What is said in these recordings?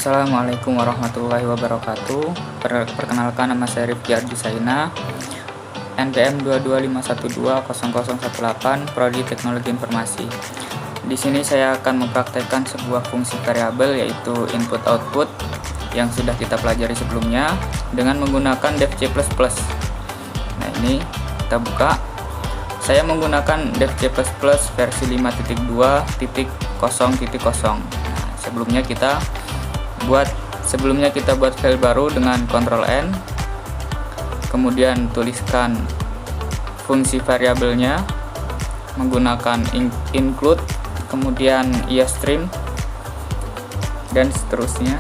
Assalamualaikum warahmatullahi wabarakatuh. Perkenalkan, nama saya Rifki Ardisaina, NPM 225120018, Prodi Teknologi Informasi. Di sini saya akan mempraktekkan sebuah fungsi variabel, yaitu input output yang sudah kita pelajari sebelumnya dengan menggunakan DevC++. Nah, ini kita buka. Saya menggunakan DevC++ versi 5.2.0.0. Nah, sebelumnya kita buat file baru dengan Ctrl N, kemudian tuliskan fungsi variabelnya menggunakan include, kemudian iostream, dan seterusnya.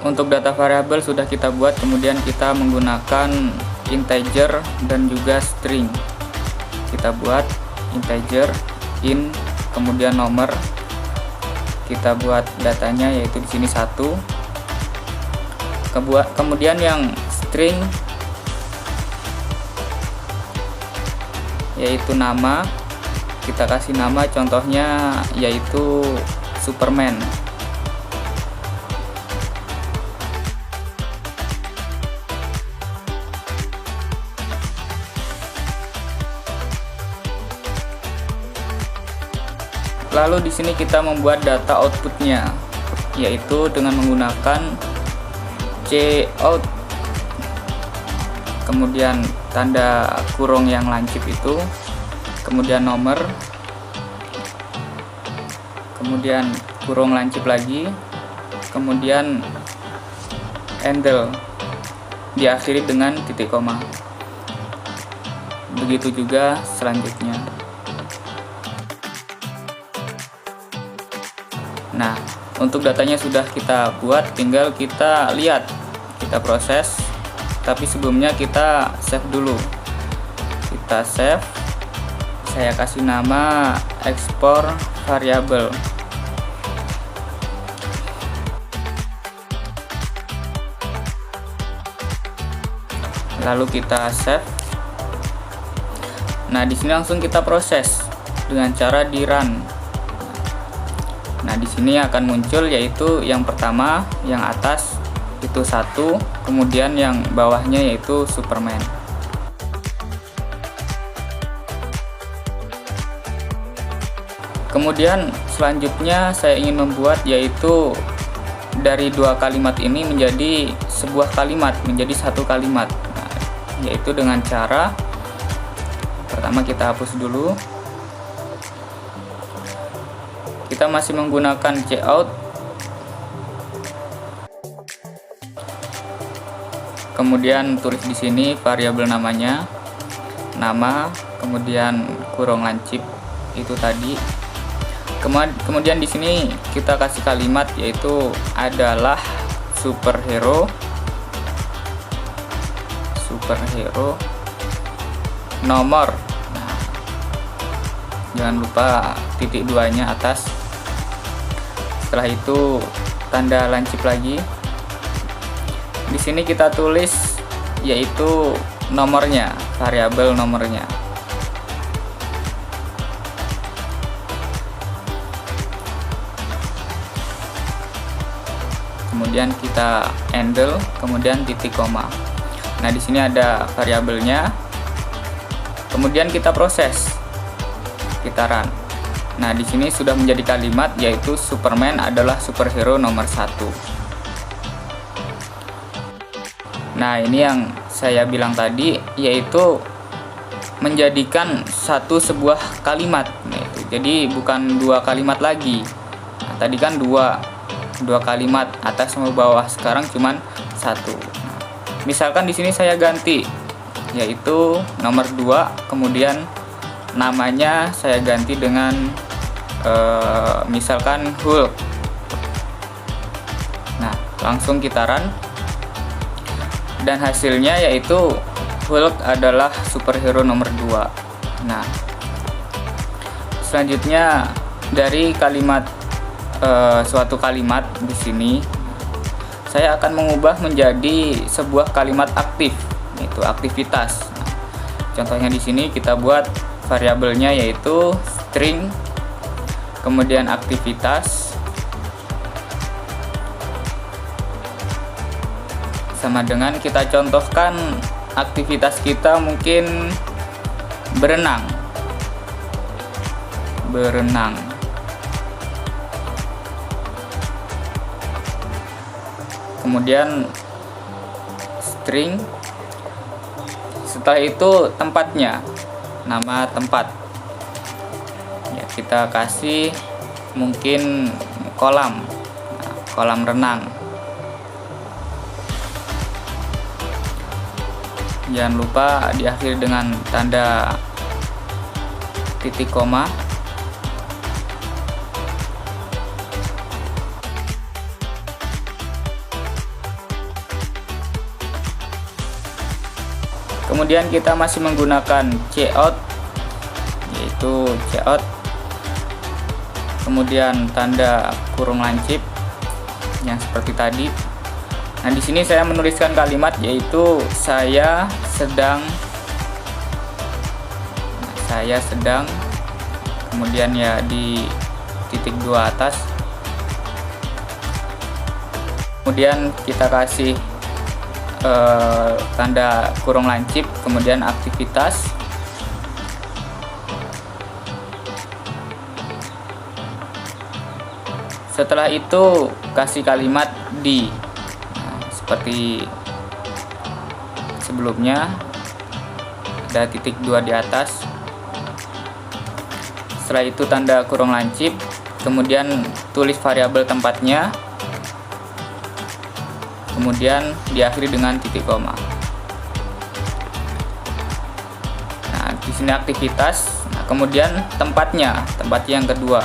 Untuk data variabel sudah kita buat, kemudian kita menggunakan integer dan juga string. Kita buat integer int, kemudian nomor. Kita buat datanya, yaitu di sini 1. Kemudian yang string yaitu nama. Kita kasih nama, contohnya yaitu Superman. Lalu di sini kita membuat data outputnya, yaitu dengan menggunakan cout, kemudian tanda kurung yang lancip itu, kemudian nomor, kemudian kurung lancip lagi, kemudian handle, diakhiri dengan titik koma. Begitu juga selanjutnya. Nah, untuk datanya sudah kita buat, tinggal kita lihat, kita proses. Tapi sebelumnya kita save dulu. Kita save. Saya kasih nama export variable. Lalu kita save. Nah, di sini langsung kita proses dengan cara di run. Nah, di sini akan muncul, yaitu yang pertama, yang atas itu 1, kemudian yang bawahnya yaitu Superman. Kemudian selanjutnya saya ingin membuat, yaitu dari 2 kalimat ini menjadi sebuah kalimat, menjadi 1 kalimat. Nah, yaitu dengan cara pertama kita hapus dulu. Kita masih menggunakan cout, kemudian tulis di sini variabel namanya, nama, kemudian kurung lancip itu tadi. Kemudian di sini kita kasih kalimat, yaitu adalah superhero nomor. Nah, jangan lupa titik 2-nya atas. Setelah itu tanda lancip lagi. Di sini kita tulis, yaitu nomornya, variabel nomornya. Kemudian kita handle, kemudian titik koma. Nah, di sini ada variabelnya. Kemudian kita proses, kita run. Nah, di sini sudah menjadi kalimat, yaitu Superman adalah superhero nomor 1. Nah, ini yang saya bilang tadi, yaitu menjadikan sebuah kalimat. Nah, itu. Jadi bukan 2 kalimat lagi. Nah, tadi kan dua kalimat atas sama bawah, sekarang cuman 1. Nah, misalkan di sini saya ganti, yaitu nomor 2, kemudian namanya saya ganti dengan misalkan Hulk. Nah, langsung kita run, dan hasilnya yaitu Hulk adalah superhero nomor 2. Nah, selanjutnya dari kalimat suatu kalimat di sini saya akan mengubah menjadi sebuah kalimat aktif, yaitu aktivitas. Nah, contohnya di sini kita buat variabelnya yaitu string, kemudian aktivitas sama dengan kita contohkan aktivitas kita mungkin berenang. Kemudian string, setelah itu tempatnya, nama tempat ya kita kasih mungkin kolam, kolam renang. Jangan lupa diakhiri dengan tanda titik koma. Kemudian kita masih menggunakan cout, yaitu cout, kemudian tanda kurung lancip yang seperti tadi. Nah, di sini saya menuliskan kalimat yaitu saya sedang, kemudian ya di titik 2 atas. Kemudian kita kasih tanda kurung lancip, kemudian aktivitas. Setelah itu kasih kalimat di, seperti sebelumnya, ada titik 2 di atas. Setelah itu tanda kurung lancip, kemudian tulis variabel tempatnya, kemudian diakhiri dengan titik koma. Nah, di sini aktivitas, nah, kemudian tempatnya yang kedua,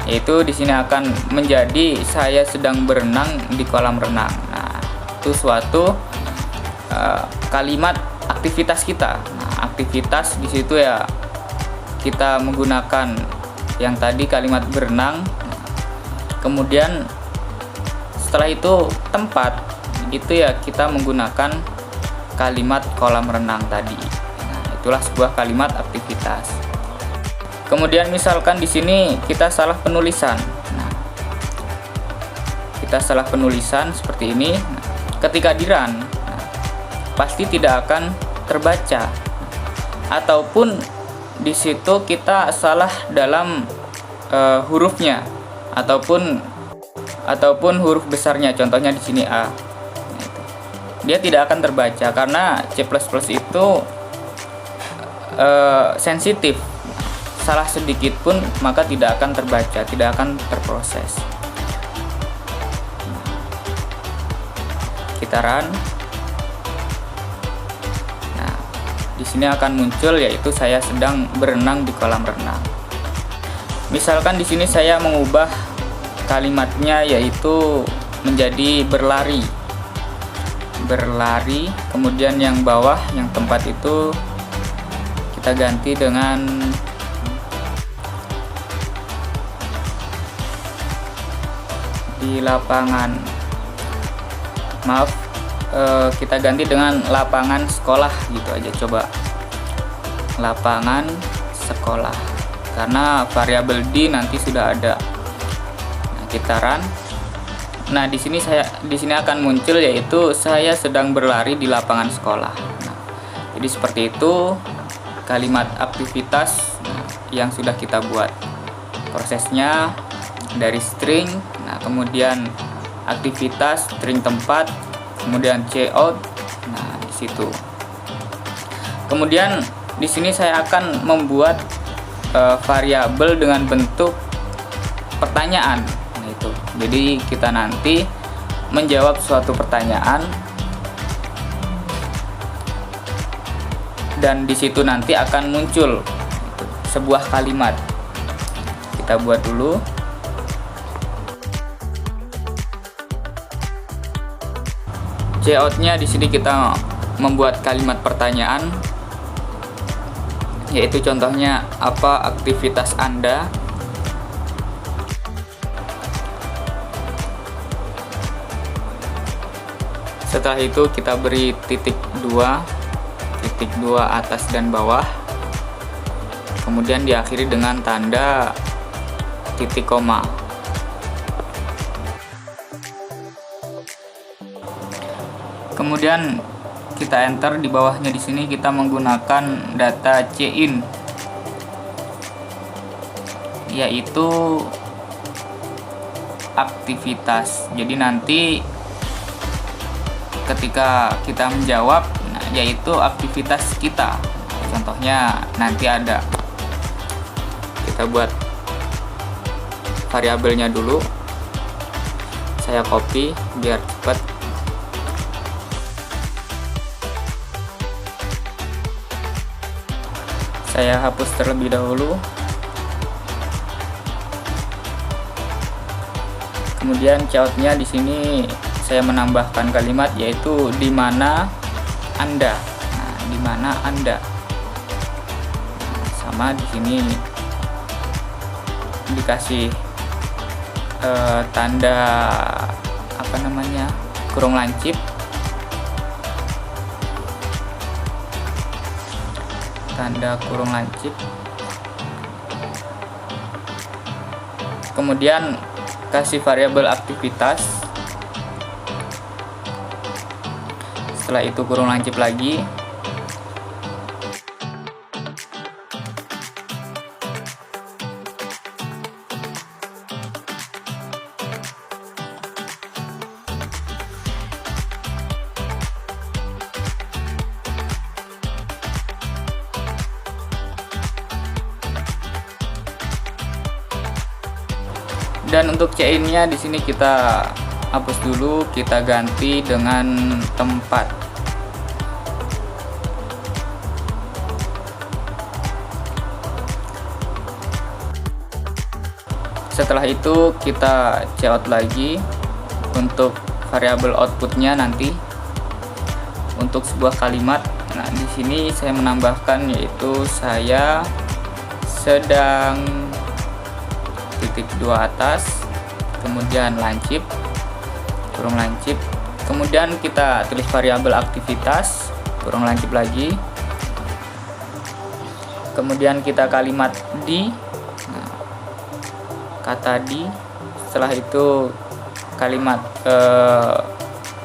yaitu di sini akan menjadi saya sedang berenang di kolam renang. Nah, itu suatu kalimat aktivitas kita. Nah, aktivitas di situ ya kita menggunakan yang tadi kalimat berenang. Kemudian setelah itu tempat itu ya kita menggunakan kalimat kolam renang tadi. Nah, itulah sebuah kalimat aktivitas. Kemudian misalkan di sini kita salah penulisan. Nah, kita salah penulisan seperti ini. Nah, ketika di run, pasti tidak akan terbaca. Ataupun di situ kita salah dalam hurufnya ataupun huruf besarnya. Contohnya di sini A. Dia tidak akan terbaca karena C++ itu sensitif. Salah sedikit pun maka tidak akan terbaca, tidak akan terproses. Kita run. Nah, di sini akan muncul yaitu saya sedang berenang di kolam renang. Misalkan di sini saya mengubah kalimatnya yaitu menjadi berlari, kemudian yang bawah yang tempat itu kita ganti dengan di lapangan, kita ganti dengan lapangan sekolah gitu aja, coba lapangan sekolah, karena variabel di nanti sudah ada. Nah, kita run. Nah, di sini akan muncul yaitu saya sedang berlari di lapangan sekolah. Nah, jadi seperti itu kalimat aktivitas yang sudah kita buat. Prosesnya dari string, nah kemudian aktivitas, string tempat, kemudian cout. Nah, di situ. Kemudian di sini saya akan membuat variabel dengan bentuk pertanyaan. Nah, itu. Jadi kita nanti menjawab suatu pertanyaan, dan di situ nanti akan muncul sebuah kalimat. Kita buat dulu. Layoutnya di sini kita membuat kalimat pertanyaan, yaitu contohnya apa aktivitas Anda. Setelah itu kita beri titik dua atas dan bawah, kemudian diakhiri dengan tanda titik koma. Kemudian kita enter. Di bawahnya di sini kita menggunakan data cin, yaitu aktivitas. Jadi nanti ketika kita menjawab, yaitu aktivitas kita. Contohnya nanti ada. Kita buat variabelnya dulu. Saya copy biar cepat. Saya hapus terlebih dahulu. Kemudian layoutnya di sini saya menambahkan kalimat, yaitu di mana Anda. Nah, di mana Anda. Nah, sama di sini dikasih tanda kurung lancip. Tanda kurung lancip. Kemudian kasih variabel aktivitas. Setelah itu kurung lancip lagi. Dan untuk cin-nya di sini kita hapus dulu, kita ganti dengan tempat. Setelah itu kita cout lagi untuk variabel outputnya nanti untuk sebuah kalimat. Nah, di sini saya menambahkan, yaitu saya sedang titik dua atas, kemudian lancip, kurung lancip, kemudian kita tulis variabel aktivitas, kurung lancip lagi, kemudian kita kalimat di, kata di, setelah itu kalimat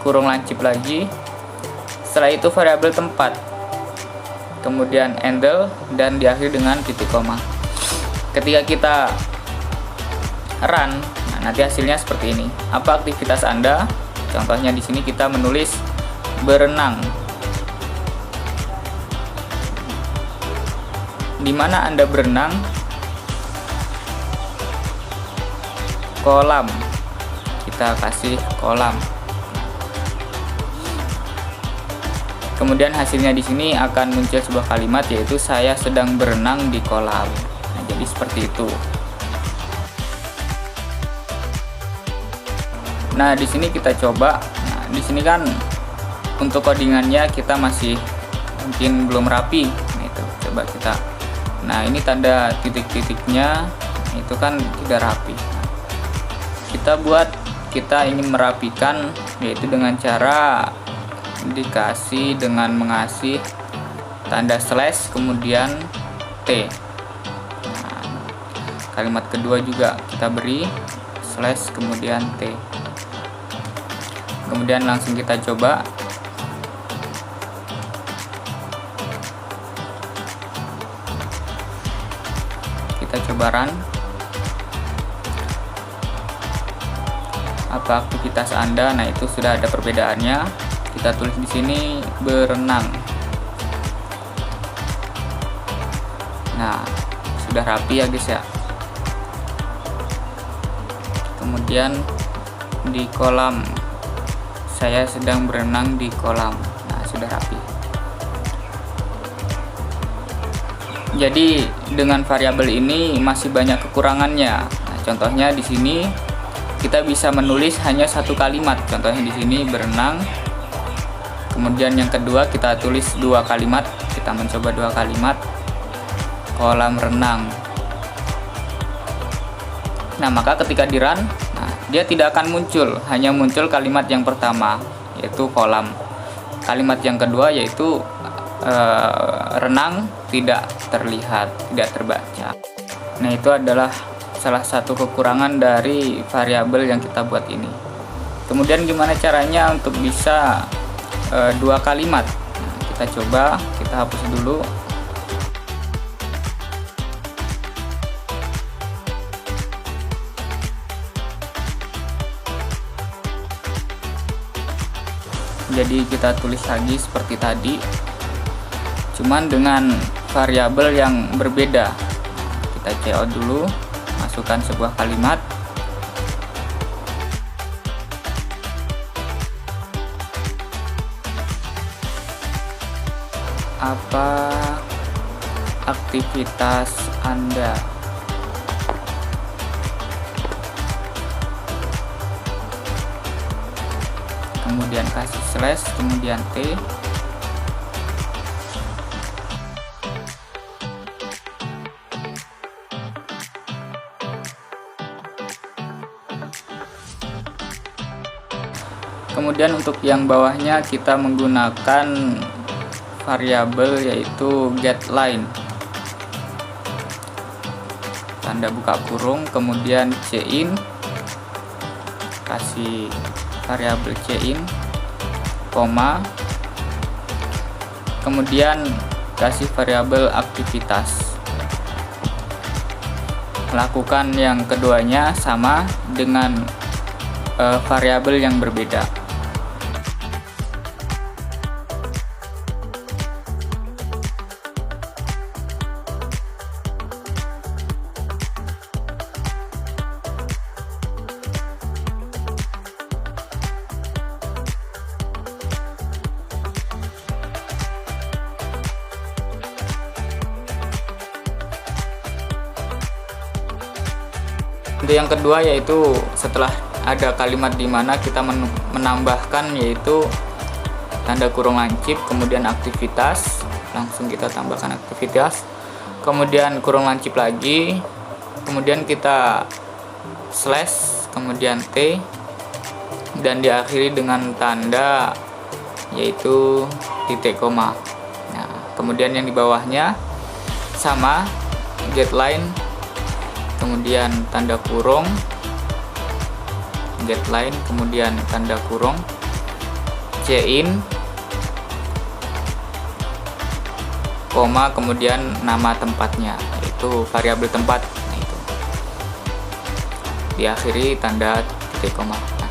kurung lancip lagi, setelah itu variabel tempat, kemudian handle, dan diakhiri dengan titik koma. Ketika kita run, nah nanti hasilnya seperti ini. Apa aktivitas Anda? Contohnya di sini kita menulis berenang. Di mana Anda berenang? Kolam. Kita kasih kolam. Kemudian hasilnya di sini akan muncul sebuah kalimat, yaitu saya sedang berenang di kolam. Nah, jadi seperti itu. Nah, di sini kita coba. Nah, di sini kan untuk codingannya kita masih mungkin belum rapi. Nah, itu coba kita. Nah, ini tanda titik-titiknya itu kan tidak rapi. Kita ingin merapikan, yaitu dengan cara dikasih dengan mengasih tanda slash kemudian T. Nah, kalimat kedua juga kita beri slash kemudian T. Kemudian langsung kita coba. Kita coba run. Apa aktivitas Anda? Nah, itu sudah ada perbedaannya. Kita tulis di sini berenang. Nah, sudah rapi ya guys ya. Kemudian di kolam, saya sedang berenang di kolam. Nah, sudah rapi. Jadi dengan variabel ini masih banyak kekurangannya. Nah, contohnya di sini kita bisa menulis hanya satu kalimat. Contohnya di sini berenang. Kemudian yang kedua kita tulis dua kalimat. Kita mencoba dua kalimat. Kolam renang. Nah, maka ketika di run, dia tidak akan muncul, hanya muncul kalimat yang pertama, yaitu kolam. Kalimat yang kedua yaitu renang tidak terlihat, tidak terbaca. Nah, itu adalah salah satu kekurangan dari variabel yang kita buat ini. Kemudian gimana caranya untuk bisa dua kalimat? Nah, kita coba, kita hapus dulu. Jadi kita tulis lagi seperti tadi, cuman dengan variabel yang berbeda. Kita cout dulu, masukkan sebuah kalimat. Apa aktivitas Anda? Kemudian kasih slash, kemudian T. Kemudian untuk yang bawahnya kita menggunakan variabel yaitu getLine. Tanda buka kurung, kemudian cin, kasih variabel cin, koma, kemudian kasih variabel aktivitas. Lakukan yang keduanya sama dengan variabel yang berbeda. Untuk yang kedua yaitu setelah ada kalimat di mana kita menambahkan yaitu tanda kurung lancip, kemudian aktivitas, langsung kita tambahkan aktivitas, kemudian kurung lancip lagi, kemudian kita slash, kemudian T, dan diakhiri dengan tanda yaitu titik koma. Nah, kemudian yang di bawahnya sama, getLine, kemudian tanda kurung, getLine, kemudian tanda kurung, cin, koma, kemudian nama tempatnya, yaitu variabel tempat. Nah, itu diakhiri tanda titik koma. Nah,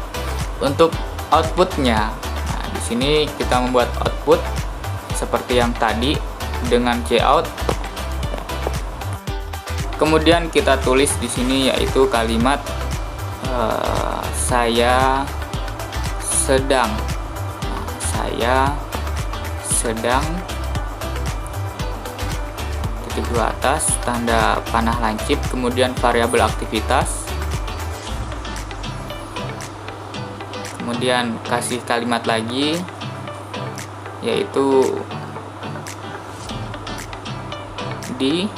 untuk outputnya, nah, di sini kita membuat output seperti yang tadi dengan cout. Kemudian kita tulis di sini yaitu kalimat saya sedang. Nah, saya sedang, titik dua atas, tanda panah lancip, kemudian variabel aktivitas, kemudian kasih kalimat lagi yaitu di.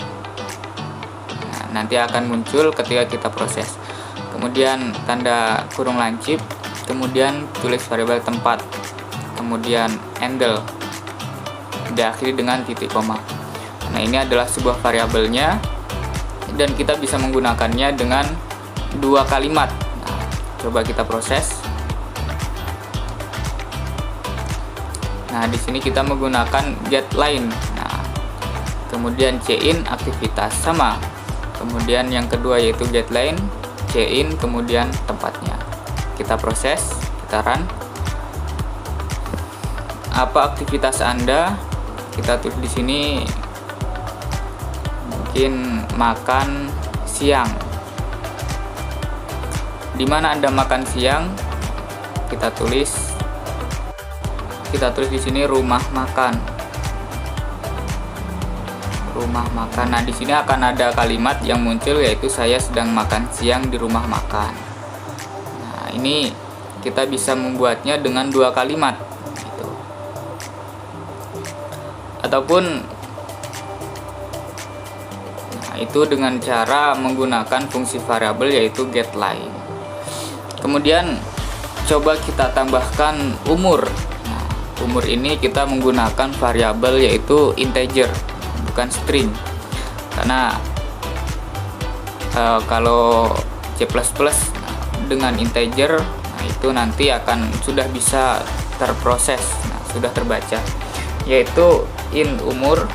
Nanti akan muncul ketika kita proses. Kemudian tanda kurung lancip, kemudian tulis variabel tempat, kemudian handle, diakhiri dengan titik koma. Nah, ini adalah sebuah variabelnya dan kita bisa menggunakannya dengan dua kalimat. Nah, coba kita proses. Nah, di sini kita menggunakan getLine. Nah, kemudian cin aktivitas sama. Kemudian yang kedua yaitu getLine, cin, kemudian tempatnya. Kita proses, kita run. Apa aktivitas Anda? Kita tulis di sini mungkin makan siang. Di mana Anda makan siang? Kita tulis di sini rumah makan. rumah makan. Nah, di sini akan ada kalimat yang muncul, yaitu saya sedang makan siang di rumah makan. Nah, ini kita bisa membuatnya dengan 2 kalimat gitu. Ataupun itu dengan cara menggunakan fungsi variabel, yaitu getLine. Kemudian coba kita tambahkan umur. Nah, umur ini kita menggunakan variabel, yaitu integer, bukan string. Karena kalau C++ dengan integer, nah itu nanti akan sudah bisa terproses, nah, sudah terbaca, yaitu int umur.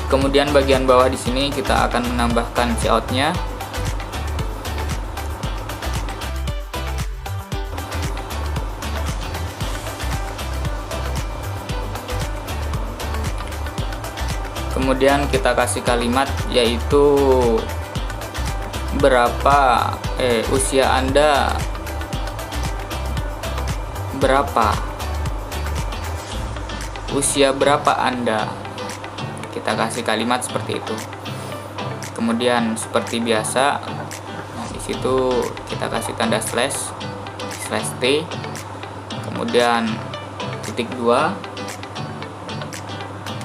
Kemudian bagian bawah di sini kita akan menambahkan cout-nya. Kemudian kita kasih kalimat, yaitu berapa usia Anda berapa, usia berapa Anda. Kita kasih kalimat seperti itu. Kemudian seperti biasa, nah di situ kita kasih tanda slash t, kemudian titik 2,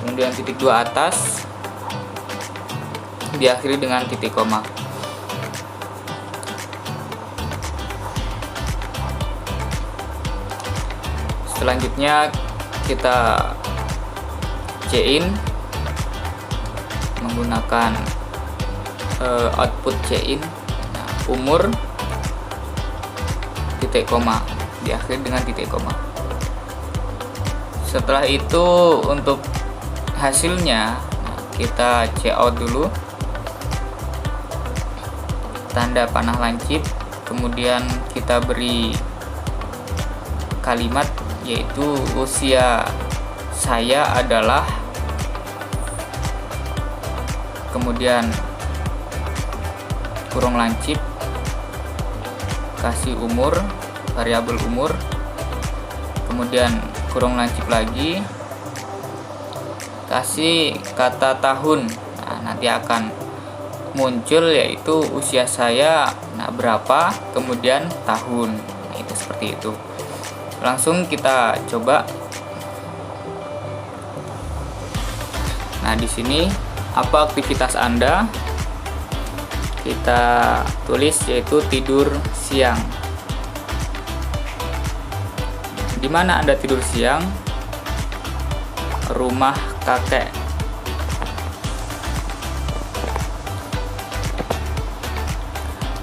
kemudian titik 2 atas, diakhiri dengan titik koma. Selanjutnya kita cin menggunakan output cin. Nah, umur titik koma, diakhiri dengan titik koma. Setelah itu untuk hasilnya, nah, kita cout dulu, tanda panah lancip, kemudian kita beri kalimat, yaitu usia saya adalah, kemudian kurung lancip, kasih umur, variabel umur, kemudian kurung lancip lagi, kasih kata tahun. Nah, nanti akan muncul, yaitu usia saya, nah berapa, kemudian tahun. Nah, itu seperti itu. Langsung kita coba. Nah, di sini apa aktivitas Anda? Kita tulis, yaitu tidur siang. Di mana Anda tidur siang? Rumah kakek.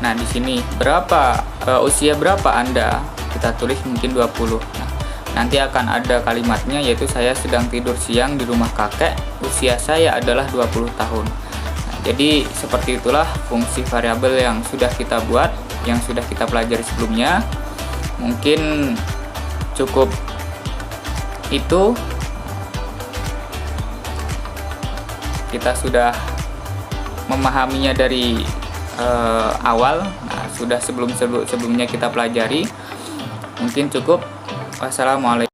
Nah, di sini berapa usia berapa Anda? Kita tulis mungkin 20. Nah, nanti akan ada kalimatnya, yaitu saya sedang tidur siang di rumah kakek, usia saya adalah 20 tahun. Nah, jadi seperti itulah fungsi variabel yang sudah kita buat, yang sudah kita pelajari sebelumnya. Mungkin cukup itu. Kita sudah memahaminya dari awal. Nah, sudah sebelumnya kita pelajari. Mungkin cukup. Wassalamualaikum.